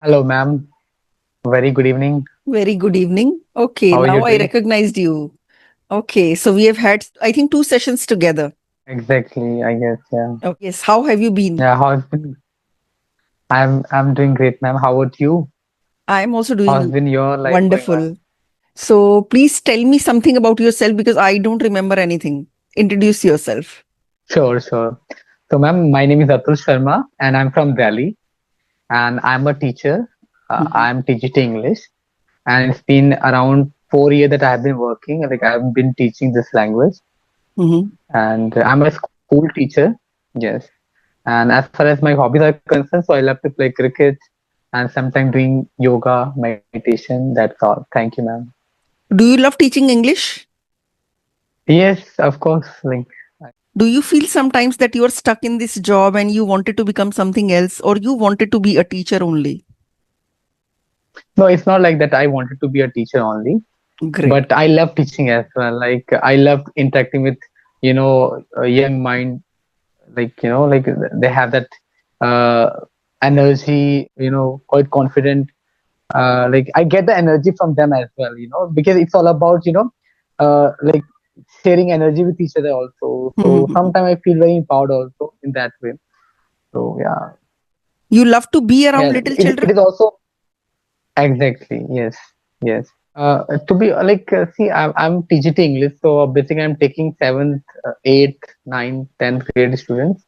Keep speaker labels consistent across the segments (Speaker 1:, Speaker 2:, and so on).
Speaker 1: Hello, ma'am. Very good evening.
Speaker 2: Very good evening. Okay,
Speaker 1: How are
Speaker 2: now
Speaker 1: you
Speaker 2: I
Speaker 1: doing?
Speaker 2: recognized you. Okay, so we have had, I think, two sessions together.
Speaker 1: Exactly, I guess. Yeah.
Speaker 2: Oh, yes, how have you been?
Speaker 1: Yeah. How's been? I'm doing great, ma'am. How about you?
Speaker 2: I am also
Speaker 1: How's
Speaker 2: doing
Speaker 1: been your life going on?
Speaker 2: wonderful. So please tell me something about yourself because I don't remember anything. Introduce yourself.
Speaker 1: Sure, sure. So, ma'am, my name is Atul Sharma, and I'm from Delhi, and I'm a teacher.
Speaker 2: Mhm.
Speaker 1: I'm teaching English, and it's been around 4 years that I've been working. Like I've been teaching this language,
Speaker 2: Mhm.
Speaker 1: and I'm a school teacher. Yes. And as far as my hobbies are concerned, so I love to play cricket and sometimes doing yoga, meditation. That's all. Thank you, ma'am.
Speaker 2: Do you love teaching English?
Speaker 1: Yes, of course. Like,
Speaker 2: Do you feel sometimes that you are stuck in this job and you wanted to become something else or you wanted to be a teacher only?
Speaker 1: no, it's not like that. I wanted to be a teacher only,
Speaker 2: Great.
Speaker 1: but I love teaching as well. Like, I love interacting with, a young mind. Like they have that uh, energy. Quite confident. Like I get the energy from them as well. Because it's all about like sharing energy with each other also. So
Speaker 2: Mhm.
Speaker 1: sometimes I feel very empowered also in that way. So yeah,
Speaker 2: You love to be around
Speaker 1: yeah.
Speaker 2: little
Speaker 1: It
Speaker 2: children?
Speaker 1: is also exactly yes, yes. To be see, I'm TGT English, so basically I'm taking seventh, eighth, ninth, 10th grade students.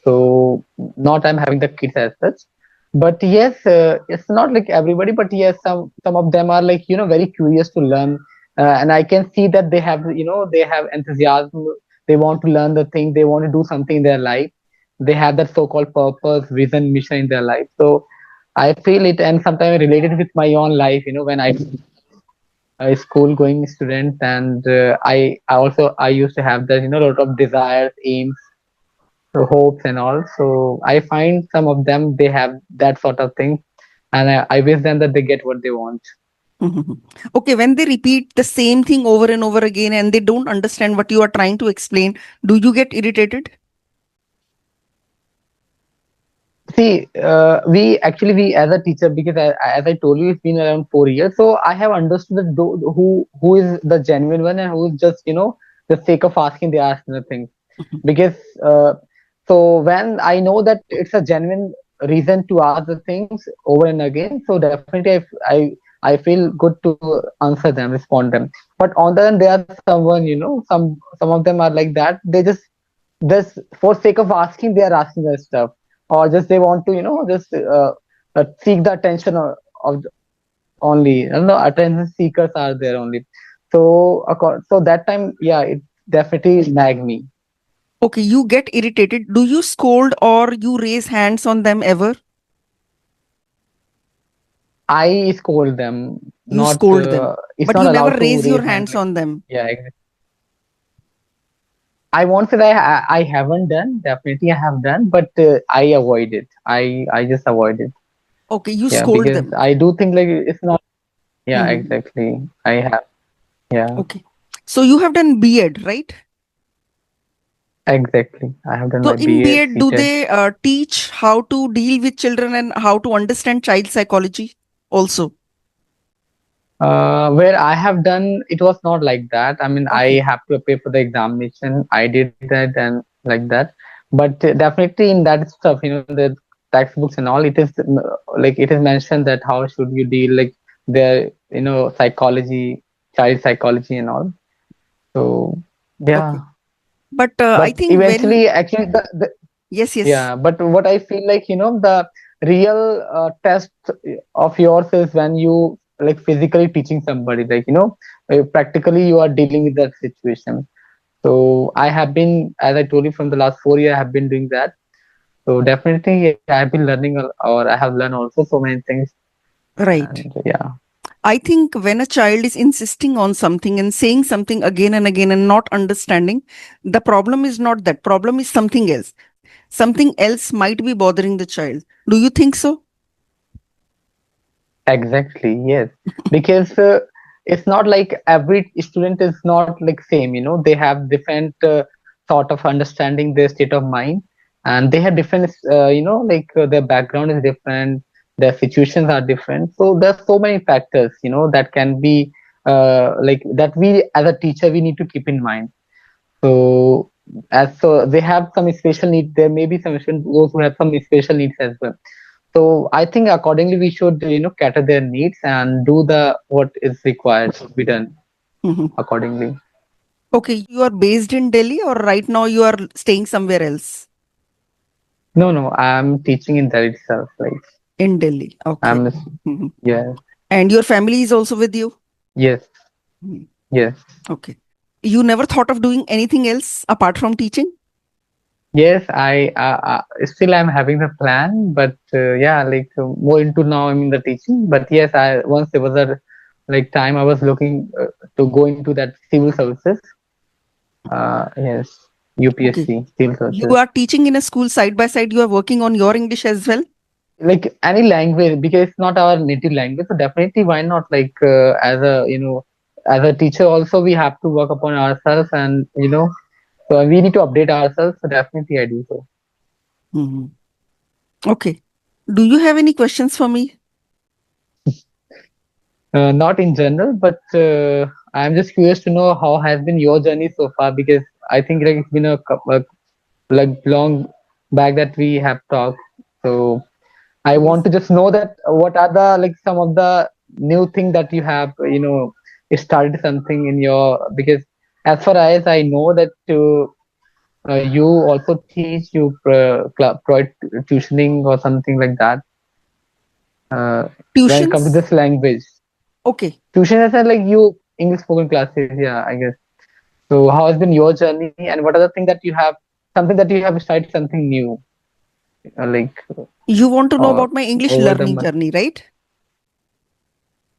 Speaker 1: So not I'm having the kids as such, but yes, it's not like everybody, but yes, some of them are like very curious to learn, and I can see that they have enthusiasm. They want to learn the thing. They want to do something in their life. They have that so-called purpose, vision, mission in their life. So I feel it, and sometimes I relate it with my own life. When I a school going student, and I used to have that a lot of desires, aims, hopes and all. So I find some of them they have that sort of thing, and I wish them that they get what they want.
Speaker 2: Mhm. Okay, when they repeat the same thing over and over again and they don't understand what you are trying to explain, do you get irritated?
Speaker 1: See, we as a teacher, because as I told you, it's been around 4 years. So I have understood that who is the genuine one and who is just the sake of asking, they ask nothing.
Speaker 2: Mhm.
Speaker 1: Because so when I know that it's a genuine reason to ask the things over and again, so definitely I feel good to answer them, respond them. But on the end, there are someone some of them are like that. They just for sake of asking, they are asking us stuff, or just they want to just seek the attention of only. Attention seekers are there only. So so that time, yeah, it definitely nagged me.
Speaker 2: Okay, you get irritated. Do you scold or you raise hands on them ever?
Speaker 1: I scold them.
Speaker 2: You
Speaker 1: Not
Speaker 2: scold them,
Speaker 1: it's
Speaker 2: but
Speaker 1: not
Speaker 2: you never
Speaker 1: allowed to
Speaker 2: raise your
Speaker 1: raise hands.
Speaker 2: hands
Speaker 1: Like
Speaker 2: on them.
Speaker 1: yeah, I won't say that I haven't done. Definitely, I have done, but I avoid it. I just avoid it.
Speaker 2: Okay, you
Speaker 1: Yeah,
Speaker 2: scold
Speaker 1: because
Speaker 2: them.
Speaker 1: I do think like it's not. Yeah,
Speaker 2: Mhm.
Speaker 1: exactly. I have. Yeah,
Speaker 2: Okay. So you have done B.Ed, right?
Speaker 1: exactly. I have done
Speaker 2: So
Speaker 1: my
Speaker 2: in
Speaker 1: B.Ed,
Speaker 2: B.Ed, do
Speaker 1: C.Ted.
Speaker 2: they teach how to deal with children and how to understand child psychology also?
Speaker 1: Where I have done, it was not like that. I mean, I
Speaker 2: Okay.
Speaker 1: have to pay for the examination. I did that and like that. But definitely in that stuff, the textbooks and all, it is like it is mentioned that how should you deal like the psychology, child psychology and all. So yeah,
Speaker 2: Okay. But I
Speaker 1: but
Speaker 2: think when
Speaker 1: eventually, actually, the
Speaker 2: yes, yes.
Speaker 1: yeah, but what I feel like, the real test of yours is when you like physically teaching somebody, like, practically you are dealing with that situation. So I have been, as I told you, from the last 4 years, I have been doing that. So definitely, yeah, I have been learning, or I have learned also so many things.
Speaker 2: Right.
Speaker 1: And yeah,
Speaker 2: I think when a child is insisting on something and saying something again and again and not understanding, the problem is not that. Problem is something else. Something else might be bothering the child. Do you think so?
Speaker 1: exactly, yes. Because it's not like every student is not like same, they have different sort of understanding their state of mind, and they have different, like their background is different, their situations are different. So there's so many factors, that can be like that we as a teacher we need to keep in mind. So so they have some special needs. There may be some those who have some special needs as well. So I think accordingly we should cater their needs and do the what is required to be done
Speaker 2: Mhm.
Speaker 1: accordingly.
Speaker 2: Okay, you are based in Delhi or right now you are staying somewhere else?
Speaker 1: No, no, I'm teaching in that itself. Like
Speaker 2: In Delhi. Okay.
Speaker 1: I'm,
Speaker 2: Mhm.
Speaker 1: yeah,
Speaker 2: And your family is also with you?
Speaker 1: yes,
Speaker 2: Mhm.
Speaker 1: yes,
Speaker 2: Okay. You never thought of doing anything else apart from teaching?
Speaker 1: yes. I still I'm having the plan, but yeah, like more into now I'm in the teaching. But yes, I once there was a like time I was looking to go into that civil services. Yes,
Speaker 2: Okay.
Speaker 1: UPSC civil
Speaker 2: You
Speaker 1: services.
Speaker 2: are teaching in a school side by side, you are working on your English as well?
Speaker 1: Like any language because it's not our native language, so definitely why not, like as a as a teacher also we have to work upon ourselves, and so we need to update ourselves, so definitely I do so.
Speaker 2: Mhm. Okay. Do you have any questions for me?
Speaker 1: Not in general, but I'm just curious to know how has been your journey so far, because I think like it's been a couple like long back that we have talked. So I want
Speaker 2: Yes.
Speaker 1: to just know that what are the like some of the new thing that you have started something in your, because as far as I know that you also teach, you provide tuitioning or something like that uh, when it comes to
Speaker 2: Tuitions?
Speaker 1: this language.
Speaker 2: Okay.
Speaker 1: Tuition is like you English spoken classes, yeah, I guess. So how has been your journey, and what are the things that you have, something that you have started something new, like
Speaker 2: You want to know
Speaker 1: uh,
Speaker 2: about my English
Speaker 1: over the
Speaker 2: learning
Speaker 1: month?
Speaker 2: journey, right?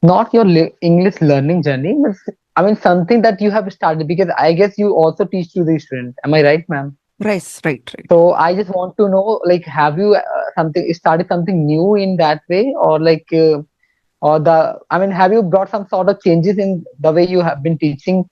Speaker 1: Not your English learning journey, but I mean something that you have started, because I guess you also teach to the student. Am I right, ma'am?
Speaker 2: Right, right, right.
Speaker 1: So I just want to know, like, have you something started something new in that way, or like, or the I mean, have you brought some sort of changes in the way you have been teaching?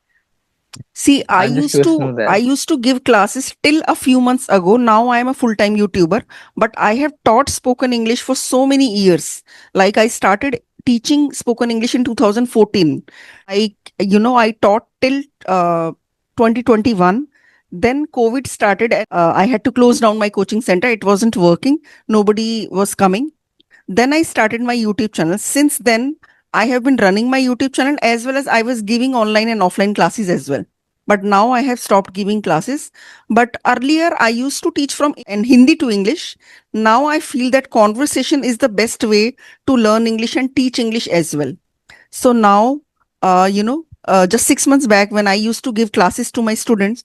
Speaker 2: See,
Speaker 1: I'm just curious to know
Speaker 2: I
Speaker 1: that.
Speaker 2: used to give classes till a few months ago. Now I am a full-time YouTuber, but I have taught spoken English for so many years. Like I started teaching spoken English in 2014. I taught till 2021. Then COVID started and I had to close down my coaching center. It wasn't working. Nobody was coming. Then I started my YouTube channel. Since then, I have been running my YouTube channel as well as I was giving online and offline classes as well. But now I have stopped giving classes. But earlier I used to teach from and Hindi to English. Now I feel that conversation is the best way to learn English and teach English as well. So now, just 6 months back when I used to give classes to my students,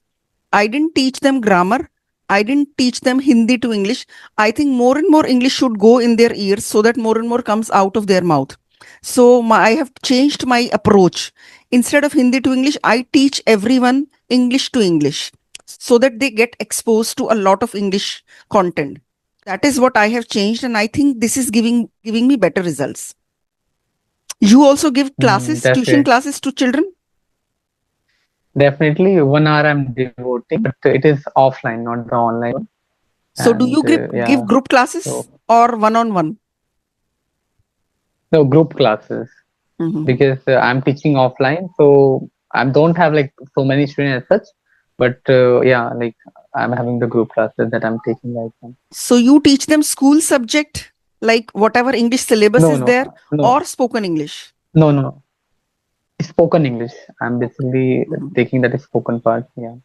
Speaker 2: I didn't teach them grammar. I didn't teach them Hindi to English. I think more and more English should go in their ears so that more and more comes out of their mouth. So I have changed my approach. Instead of Hindi to English, I teach everyone English to English so that they get exposed to a lot of English content. That is what I have changed, and I think this is giving me better results. You also give classes,
Speaker 1: That's
Speaker 2: tuition
Speaker 1: great.
Speaker 2: classes to children.
Speaker 1: Definitely 1 hour I'm devoting, but it is offline, not the online one.
Speaker 2: So do
Speaker 1: And
Speaker 2: you give
Speaker 1: yeah,
Speaker 2: group
Speaker 1: so
Speaker 2: classes or one on one?
Speaker 1: no group classes,
Speaker 2: Mhm.
Speaker 1: because I'm teaching offline, so I don't have like so many students as such. But yeah, like I'm having the group classes that I'm taking right now.
Speaker 2: So you teach them school subject, like whatever English syllabus
Speaker 1: No,
Speaker 2: is
Speaker 1: no,
Speaker 2: there,
Speaker 1: no,
Speaker 2: or spoken English?
Speaker 1: no, no. Spoken English. I'm basically
Speaker 2: Mhm.
Speaker 1: taking that spoken part. Yeah.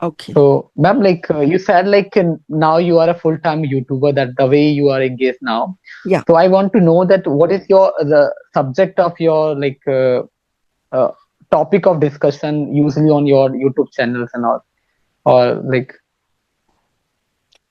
Speaker 2: Okay.
Speaker 1: So, ma'am, like you said, like now you are a full-time YouTuber. That the way you are engaged now.
Speaker 2: Yeah.
Speaker 1: So I want to know that what is your the subject of your like uh, topic of discussion usually on your YouTube channels and all, or like.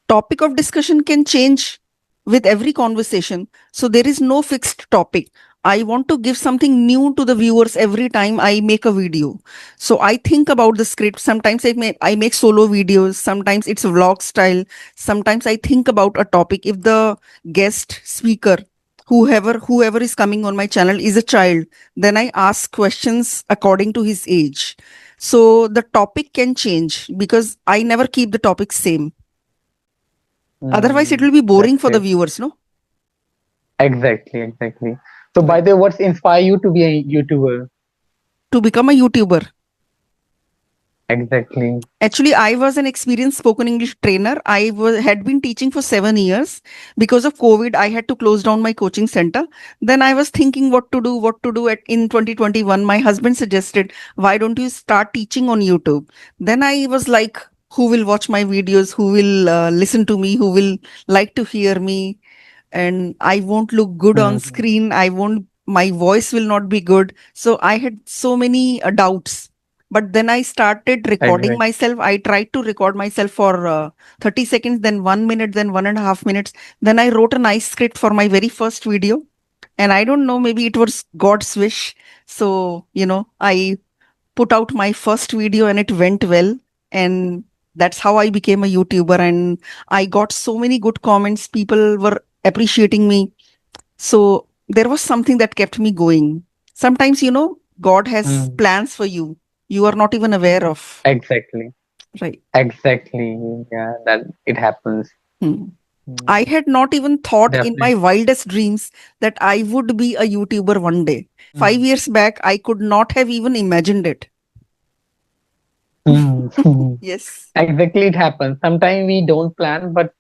Speaker 2: Topic of discussion can change with every conversation. So there is no fixed topic. I want to give something new to the viewers every time I make a video. So I think about the script. Sometimes I make solo videos. Sometimes it's vlog style. Sometimes I think about a topic. If the guest speaker, whoever is coming on my channel is a child, then I ask questions according to his age. So the topic can change because I never keep the topic same. Otherwise, it will be
Speaker 1: That's
Speaker 2: boring for the
Speaker 1: great.
Speaker 2: viewers, no?
Speaker 1: Exactly, exactly. So by
Speaker 2: Right.
Speaker 1: the way, what's inspire you to be a YouTuber?
Speaker 2: To become a YouTuber.
Speaker 1: Exactly.
Speaker 2: Actually, I was an experienced spoken English trainer. Had been teaching for 7 years. Because of COVID, I had to close down my coaching center. Then I was thinking what to do in 2021. My husband suggested, why don't you start teaching on YouTube? Then I was like, who will watch my videos? Who will listen to me? Who will like to hear me? And I won't look good on
Speaker 1: Hmm.
Speaker 2: screen. My voice will not be good. So I had so many doubts. But then I started recording
Speaker 1: Exactly.
Speaker 2: myself. I tried to record myself for 30 seconds, then 1 minute, then 1.5 minutes. Then I wrote a nice script for my very first video. And I don't know, maybe it was God's wish. So, I put out my first video and it went well. And that's how I became a YouTuber. And I got so many good comments. People were appreciating me. So there was something that kept me going. Sometimes, God has
Speaker 1: Hmm.
Speaker 2: plans for you. You are not even aware of.
Speaker 1: Exactly.
Speaker 2: Right.
Speaker 1: Exactly. Yeah, that it happens.
Speaker 2: Hmm.
Speaker 1: Hmm.
Speaker 2: I had not even thought in
Speaker 1: Definitely.
Speaker 2: my wildest dreams that I would be a YouTuber one day. 5 years back, I could not have even imagined it.
Speaker 1: Hmm.
Speaker 2: Yes.
Speaker 1: Exactly, it happens. Sometimes we don't plan, but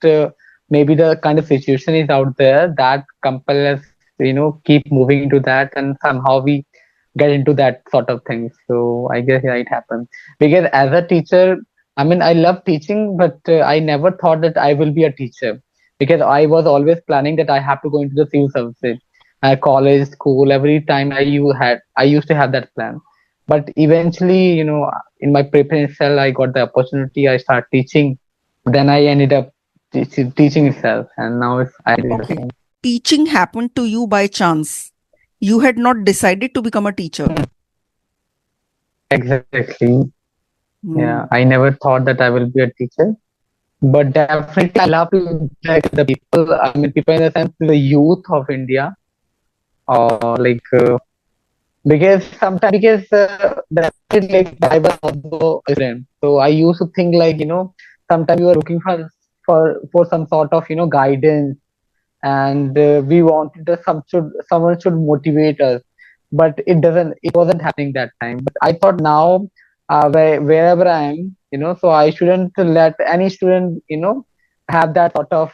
Speaker 1: maybe the kind of situation is out there that compel us, keep moving into that, and somehow we get into that sort of thing. So I guess yeah, it happens. Because as a teacher, I mean, I love teaching, but I never thought that I will be a teacher because I was always planning that I have to go into the civil services, college, school. Every time I used to have that plan. But eventually, in my preparation cell, I got the opportunity. I start teaching. Then I ended up teaching itself, and now I doing the
Speaker 2: Okay.
Speaker 1: same.
Speaker 2: Teaching happened to you by chance. You had not decided to become a teacher.
Speaker 1: Exactly. Yeah,
Speaker 2: Hmm.
Speaker 1: I never thought that I will be a teacher, but definitely I love to interact with the people. I mean, people in the sense the youth of India, or like because sometimes because definitely like I was also a student, so I used to think like sometimes you are looking for some sort of guidance, and we wanted someone should motivate us, but it wasn't happening that time. But I thought now, wherever I am, so I shouldn't let any student have that sort of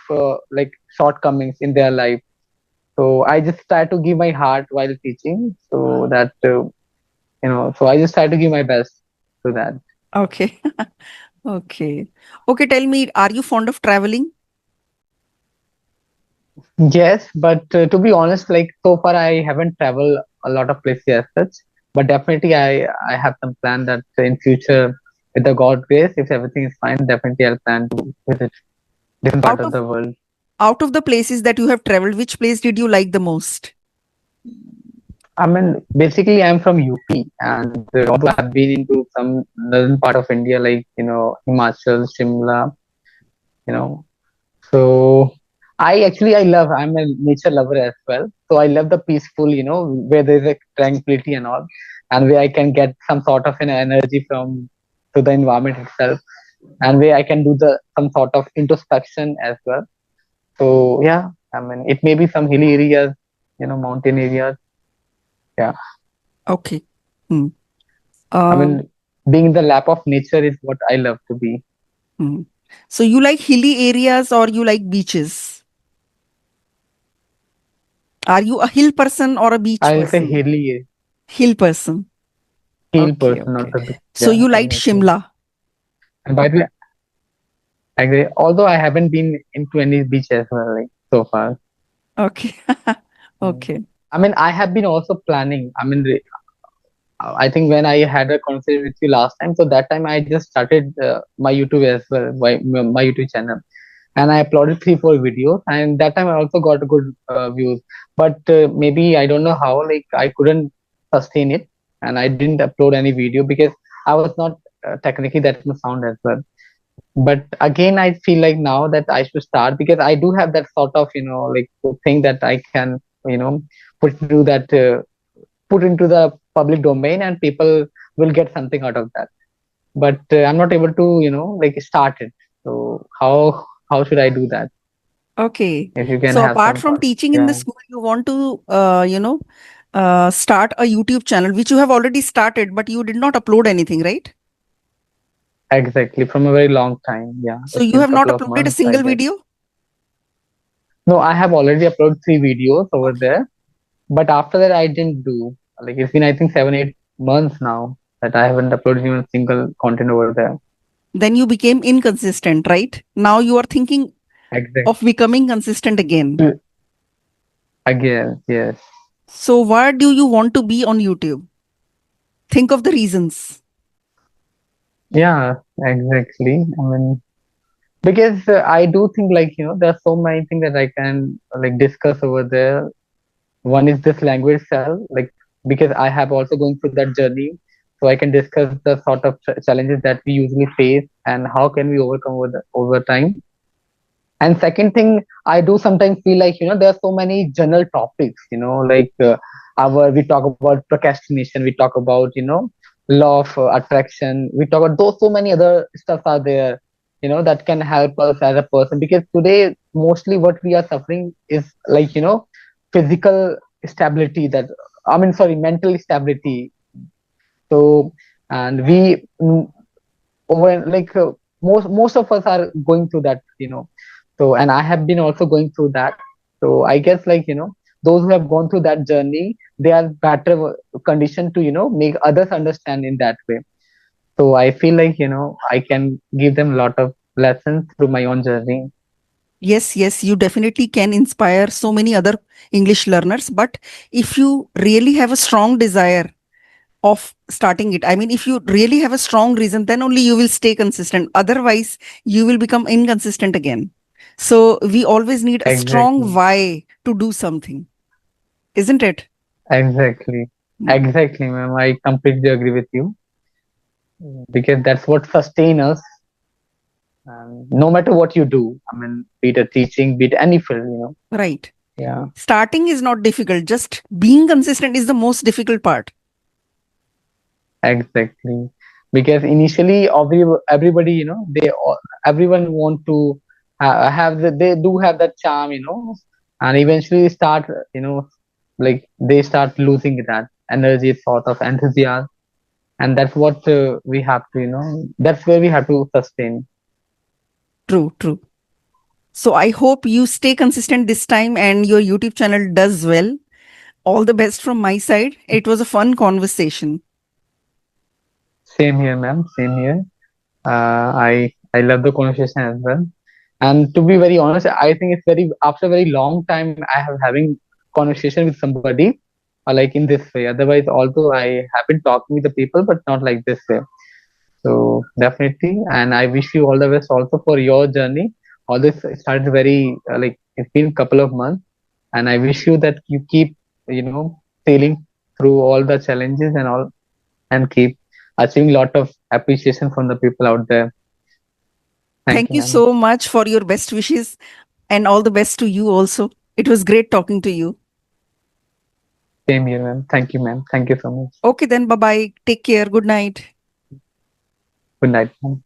Speaker 1: like shortcomings in their life. So I just try to give my heart while teaching, so that so I just try to give my best to that.
Speaker 2: Okay. Okay. Okay. Tell me, are you fond of traveling?
Speaker 1: Yes, but to be honest, like so far I haven't traveled a lot of places as such. But definitely I have some plan that in future, with the God grace, if everything is fine, definitely I'll plan to visit different part
Speaker 2: Out
Speaker 1: of
Speaker 2: of
Speaker 1: the world.
Speaker 2: out of the places that you have traveled, which place did you like the most?
Speaker 1: I mean, basically I'm from UP, and also I've been into some northern part of India, like Himachal, Shimla, you know. So I'm a nature lover as well. So I love the peaceful, where there's a tranquility and all, and where I can get some sort of an energy from to the environment itself, and where I can do the some sort of introspection as well. So yeah, I mean it may be some hilly areas, mountain areas. Yeah,
Speaker 2: Okay. Hmm.
Speaker 1: I
Speaker 2: Uh,
Speaker 1: mean being in the lap of nature is what I love to be.
Speaker 2: hmm. So you like hilly areas or you like beaches? Are you a hill person or a beach
Speaker 1: I'll say
Speaker 2: person?
Speaker 1: hilly,
Speaker 2: Hill person.
Speaker 1: hill
Speaker 2: Okay.
Speaker 1: person, not
Speaker 2: Okay.
Speaker 1: the beach.
Speaker 2: So
Speaker 1: Yeah,
Speaker 2: you liked
Speaker 1: exactly.
Speaker 2: Shimla.
Speaker 1: And by the way, agree. Although I haven't been into any beach as well, like so far.
Speaker 2: Okay.
Speaker 1: Mm.
Speaker 2: Okay.
Speaker 1: I mean, I have been also planning. I mean, I think when I had a conversation with you last time, so that time I just started my YouTube as well, my YouTube channel, and I uploaded 3 4 videos, and that time I also got good views. But maybe I don't know how, like I couldn't sustain it, and I didn't upload any video because I was not technically that much sound as well. But again I feel like now that I should start because I do have that sort of like thing that I can you know put into that put into the public domain, and people will get something out of that. But I'm not able to like start it. So how should I do that?
Speaker 2: Okay.
Speaker 1: If you can
Speaker 2: So
Speaker 1: have
Speaker 2: apart
Speaker 1: some
Speaker 2: from
Speaker 1: thoughts.
Speaker 2: teaching in the
Speaker 1: Yeah,
Speaker 2: school, you want to, start a YouTube channel, which you have already started, but you did not upload anything, right?
Speaker 1: exactly. From a very long time. Yeah,
Speaker 2: So
Speaker 1: it's
Speaker 2: you
Speaker 1: been a
Speaker 2: have not
Speaker 1: couple of
Speaker 2: uploaded a
Speaker 1: months, I
Speaker 2: single
Speaker 1: guess.
Speaker 2: video?
Speaker 1: No, I have already uploaded 3 videos over
Speaker 2: Okay.
Speaker 1: there, but after that, I didn't do. Like it's been, I think, 7, 8 months now that I haven't uploaded even a single content over there.
Speaker 2: Then you became inconsistent, right? Now you are thinking
Speaker 1: Exactly.
Speaker 2: of becoming consistent again.
Speaker 1: Again, yes.
Speaker 2: So why do you want to be on YouTube? Think of the reasons.
Speaker 1: Yeah, exactly. I mean, because I do think like, there are so many things that I can like discuss over there. One is this language cell, like because I have also going through that journey, so I can discuss the sort of challenges that we usually face and how can we overcome over time. And second thing, I do sometimes feel like, there are so many general topics, like our we talk about procrastination, we talk about, law of attraction, we talk about those so many other stuff are there, that can help us as a person. Because today, mostly what we are suffering is like, physical stability that I mean, sorry, mental stability. So, and we over like most of us are going through that, so and I have been also going through that. So I guess like, those who have gone through that journey, they are better conditioned to, make others understand in that way. So I feel like, I can give them a lot of lessons through my own journey.
Speaker 2: Yes, yes, you definitely can inspire so many other English learners. But if you really have a strong desire of starting it, I mean, if you really have a strong reason, then only you will stay consistent. Otherwise, you will become inconsistent again. So we always need a strong
Speaker 1: Exactly.
Speaker 2: why to do something, isn't it?
Speaker 1: Exactly.
Speaker 2: Mm.
Speaker 1: Exactly, ma'am, I completely agree with you. Because that's what sustains us. No matter what you do, I mean, be it a teaching, be it any field,
Speaker 2: Right.
Speaker 1: yeah.
Speaker 2: Starting is not difficult. Just being consistent is the most difficult part.
Speaker 1: Exactly. Because initially, everybody, everyone want to they do have that charm, and eventually start, like they start losing that energy, sort of enthusiasm, and that's what we have to, that's where we have to sustain.
Speaker 2: True, true. So I hope you stay consistent this time and your YouTube channel does well. All the best from my side. It was a fun conversation.
Speaker 1: Same here, ma'am. Same here. I love the conversation as well. And to be very honest, I think it's very after a very long time I have having conversation with somebody like in this way. Otherwise, although I have been talking with the people, but not like this way. So definitely, and I wish you all the best also for your journey. All this started very like it's been a couple of months, and I wish you that you keep sailing through all the challenges and all, and keep achieving a lot of appreciation from the people out there. Thank
Speaker 2: Thank
Speaker 1: you,
Speaker 2: you
Speaker 1: ma'am.
Speaker 2: so much for your best wishes and all the best to you also. It was great talking to you.
Speaker 1: Same here, ma'am. Thank you, ma'am. Thank you so much.
Speaker 2: Okay, then bye bye. Take care. Good night.
Speaker 1: Good night, ma'am.